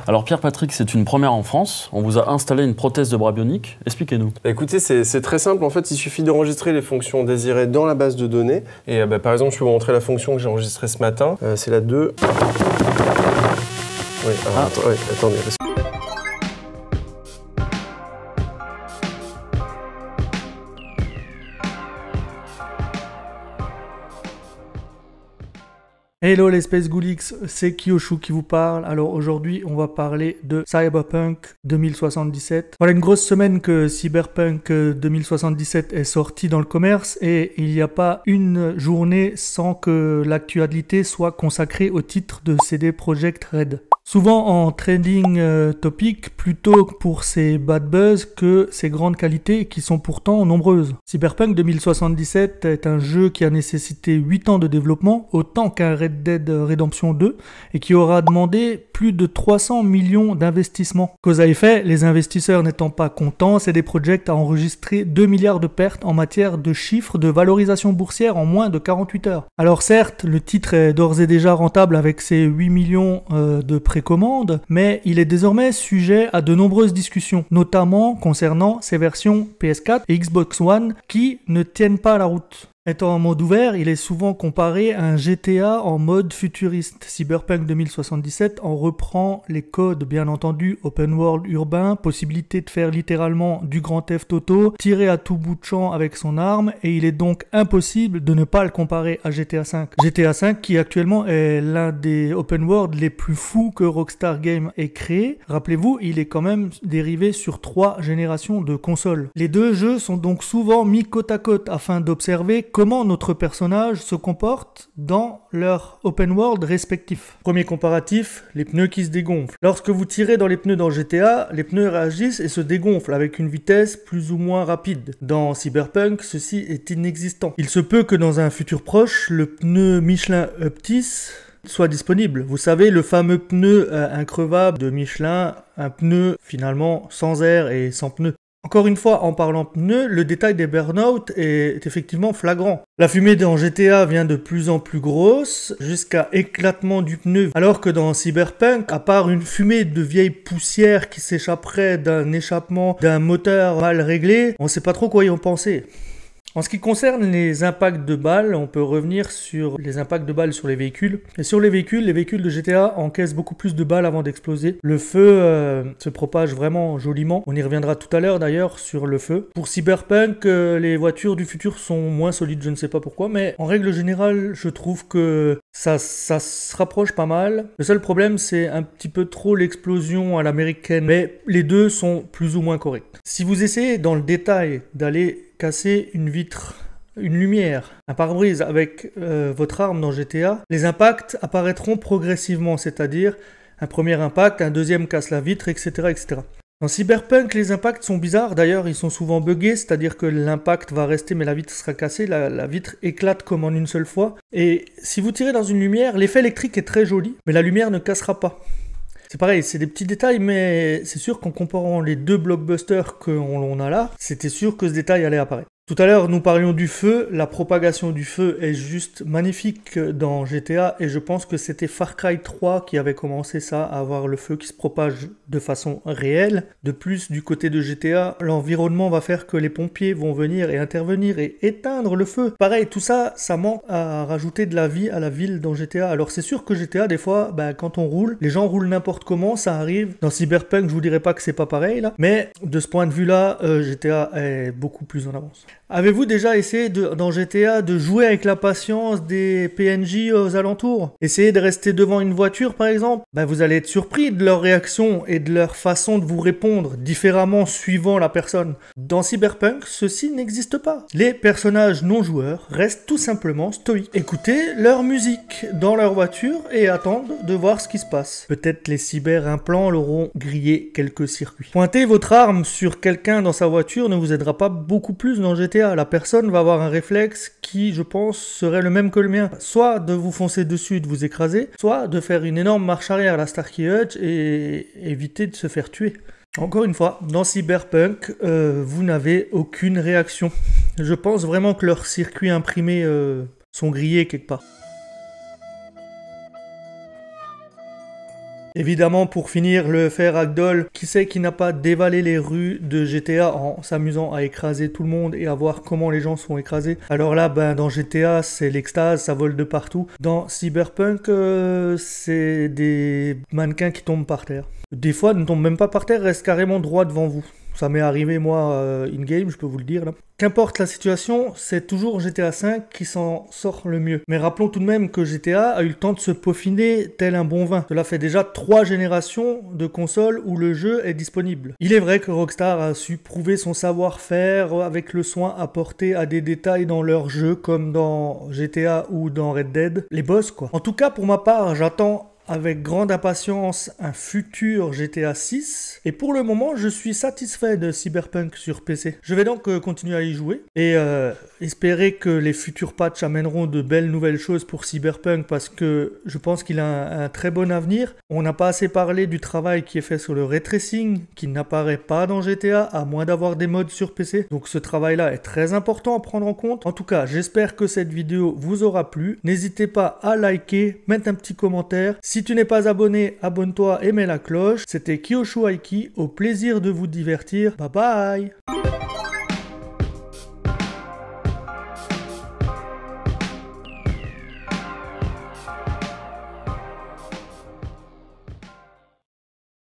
Alors Pierre-Patrick, c'est une première en France. On vous a installé une prothèse de bras bionique. Expliquez-nous. Écoutez, c'est très simple. En fait, il suffit d'enregistrer les fonctions désirées dans la base de données. Et par exemple, je peux vous montrer la fonction que j'ai enregistrée ce matin. C'est la 2. Oui, attendez. Hello les Space Ghoulix, c'est Kyoshu qui vous parle. Alors aujourd'hui, on va parler de Cyberpunk 2077. Voilà une grosse semaine que Cyberpunk 2077 est sorti dans le commerce et il n'y a pas une journée sans que l'actualité soit consacrée au titre de CD Projekt Red. Souvent en trending topic, plutôt pour ses bad buzz que ses grandes qualités qui sont pourtant nombreuses. Cyberpunk 2077 est un jeu qui a nécessité 8 ans de développement, autant qu'un Red Dead Redemption 2, et qui aura demandé plus de 300 millions d'investissements. Cause à effet, les investisseurs n'étant pas contents, CD Projekt a enregistré 2 milliards de pertes en matière de chiffres de valorisation boursière en moins de 48 heures. Alors certes, le titre est d'ores et déjà rentable avec ses 8 millions de précommande, mais il est désormais sujet à de nombreuses discussions, notamment concernant ses versions PS4 et Xbox One qui ne tiennent pas la route. Étant en mode ouvert, il est souvent comparé à un GTA en mode futuriste. Cyberpunk 2077 en reprend les codes, bien entendu, open world urbain, possibilité de faire littéralement du grand theft auto, tirer à tout bout de champ avec son arme, et il est donc impossible de ne pas le comparer à GTA V. GTA V qui actuellement est l'un des open world les plus fous que Rockstar Games ait créé. Rappelez-vous, il est quand même dérivé sur 3 générations de consoles. Les deux jeux sont donc souvent mis côte à côte afin d'observer comment notre personnage se comporte dans leur open world respectif. Premier comparatif, les pneus qui se dégonflent. Lorsque vous tirez dans les pneus dans GTA, les pneus réagissent et se dégonflent avec une vitesse plus ou moins rapide. Dans Cyberpunk, ceci est inexistant. Il se peut que dans un futur proche, le pneu Michelin Uptis soit disponible. Vous savez, le fameux pneu increvable de Michelin, un pneu finalement sans air et sans pneu. Encore une fois, en parlant pneus, le détail des burn-out est effectivement flagrant. La fumée dans GTA vient de plus en plus grosse, jusqu'à éclatement du pneu. Alors que dans Cyberpunk, à part une fumée de vieille poussière qui s'échapperait d'un échappement d'un moteur mal réglé, on sait pas trop quoi y en penser. En ce qui concerne les impacts de balles, on peut revenir sur les impacts de balles sur les véhicules. Et sur les véhicules de GTA encaissent beaucoup plus de balles avant d'exploser. Le feu se propage vraiment joliment. On y reviendra tout à l'heure d'ailleurs sur le feu. Pour Cyberpunk, les voitures du futur sont moins solides, je ne sais pas pourquoi, mais en règle générale, je trouve que ça se rapproche pas mal. Le seul problème, c'est un petit peu trop l'explosion à l'américaine, mais les deux sont plus ou moins corrects. Si vous essayez dans le détail d'aller casser une vitre, une lumière, un pare-brise avec votre arme dans GTA, les impacts apparaîtront progressivement, c'est-à-dire un premier impact, un deuxième casse la vitre, etc., etc. Dans Cyberpunk, les impacts sont bizarres, d'ailleurs ils sont souvent buggés, c'est-à-dire que l'impact va rester mais la vitre sera cassée, la vitre éclate comme en une seule fois. Et si vous tirez dans une lumière, l'effet électrique est très joli, mais la lumière ne cassera pas. C'est pareil, c'est des petits détails, mais c'est sûr qu'en comparant les deux blockbusters qu'on a là, c'était sûr que ce détail allait apparaître. Tout à l'heure, nous parlions du feu. La propagation du feu est juste magnifique dans GTA et je pense que c'était Far Cry 3 qui avait commencé ça, à avoir le feu qui se propage de façon réelle. De plus, du côté de GTA, l'environnement va faire que les pompiers vont venir et intervenir et éteindre le feu. Pareil, tout ça, ça manque à rajouter de la vie à la ville dans GTA. Alors c'est sûr que GTA, des fois, quand on roule, les gens roulent n'importe comment, ça arrive. Dans Cyberpunk, je vous dirais pas que c'est pas pareil là, mais de ce point de vue-là, GTA est beaucoup plus en avance. Avez-vous déjà essayé dans GTA de jouer avec la patience des PNJ aux alentours? Essayez de rester devant une voiture par exemple? Vous allez être surpris de leur réaction et de leur façon de vous répondre différemment suivant la personne. Dans Cyberpunk, ceci n'existe pas. Les personnages non joueurs restent tout simplement stoïques. Écoutez leur musique dans leur voiture et attendent de voir ce qui se passe. Peut-être les cyber-implants leur auront grillé quelques circuits. Pointer votre arme sur quelqu'un dans sa voiture ne vous aidera pas beaucoup plus dans GTA. La personne va avoir un réflexe qui, je pense, serait le même que le mien. Soit de vous foncer dessus, de vous écraser, soit de faire une énorme marche arrière à la Starkey Hutch et éviter de se faire tuer. Encore une fois, dans Cyberpunk, vous n'avez aucune réaction. Je pense vraiment que leurs circuits imprimés sont grillés quelque part. Évidemment, pour finir, le fer Ragdoll, qui c'est qui n'a pas dévalé les rues de GTA en s'amusant à écraser tout le monde et à voir comment les gens sont écrasés. Alors là, dans GTA, c'est l'extase, ça vole de partout. Dans Cyberpunk, c'est des mannequins qui tombent par terre. Des fois, ne tombent même pas par terre, restent carrément droit devant vous. Ça m'est arrivé, moi, in-game, je peux vous le dire, là. Qu'importe la situation, c'est toujours GTA V qui s'en sort le mieux. Mais rappelons tout de même que GTA a eu le temps de se peaufiner tel un bon vin. Cela fait déjà 3 générations de consoles où le jeu est disponible. Il est vrai que Rockstar a su prouver son savoir-faire avec le soin apporté à des détails dans leur jeu, comme dans GTA ou dans Red Dead. Les boss, quoi. En tout cas, pour ma part, j'attends avec grande impatience un futur GTA 6 et pour le moment je suis satisfait de Cyberpunk sur PC. Je vais donc continuer à y jouer et espérer que les futurs patchs amèneront de belles nouvelles choses pour Cyberpunk parce que je pense qu'il a un très bon avenir. On n'a pas assez parlé du travail qui est fait sur le ray tracing qui n'apparaît pas dans GTA à moins d'avoir des mods sur PC. Donc ce travail là est très important à prendre en compte. En tout cas j'espère que cette vidéo vous aura plu. N'hésitez pas à liker, mettre un petit commentaire. Si tu n'es pas abonné, abonne-toi et mets la cloche. C'était Kyoshu Aiki, au plaisir de vous divertir. Bye bye.